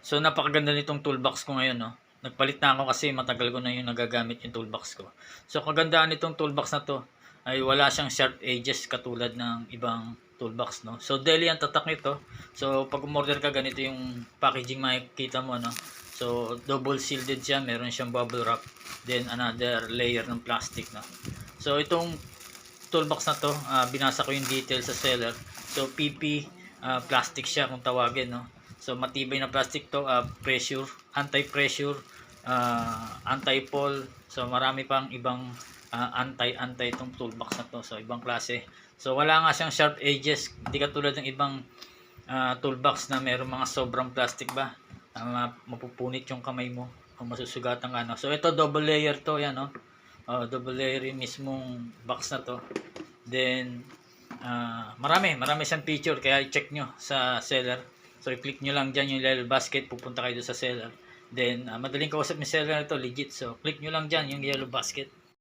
So napakaganda nitong toolbox ko ngayon, no. Nagpalit na ako kasi matagal ko na yung nagagamit yung toolbox ko. So kagandahan nitong toolbox na to ay wala siyang sharp edges katulad ng ibang toolbox, no. So deli ang tatak nito. So pag umorder ka, ganito yung packaging makikita mo, no. So double shielded siya, meron siyang bubble wrap, then another layer ng plastic, no. So itong toolbox na to, binasa ko yung details sa seller. So PP plastic siya kung tawagin, no. So matibay na plastic to, pressure, anti-pressure, anti-fall. So marami pang ibang anti itong toolbox na to. So ibang klase. So wala nga siyang sharp edges, hindi katulad ng ibang toolbox na meron mga sobrang plastic ba. Mapupunit yung kamay mo kung masusugatan ka, no. So ito double layer to, yan, no. Double layer yung mismong box na to. Then marami siyang feature, kaya i-check nyo sa seller. So i-click nyo lang dyan yung yellow basket, pupunta kayo doon sa seller. Then madaling kausap yung seller na to, legit. So click nyo lang dyan yung yellow basket.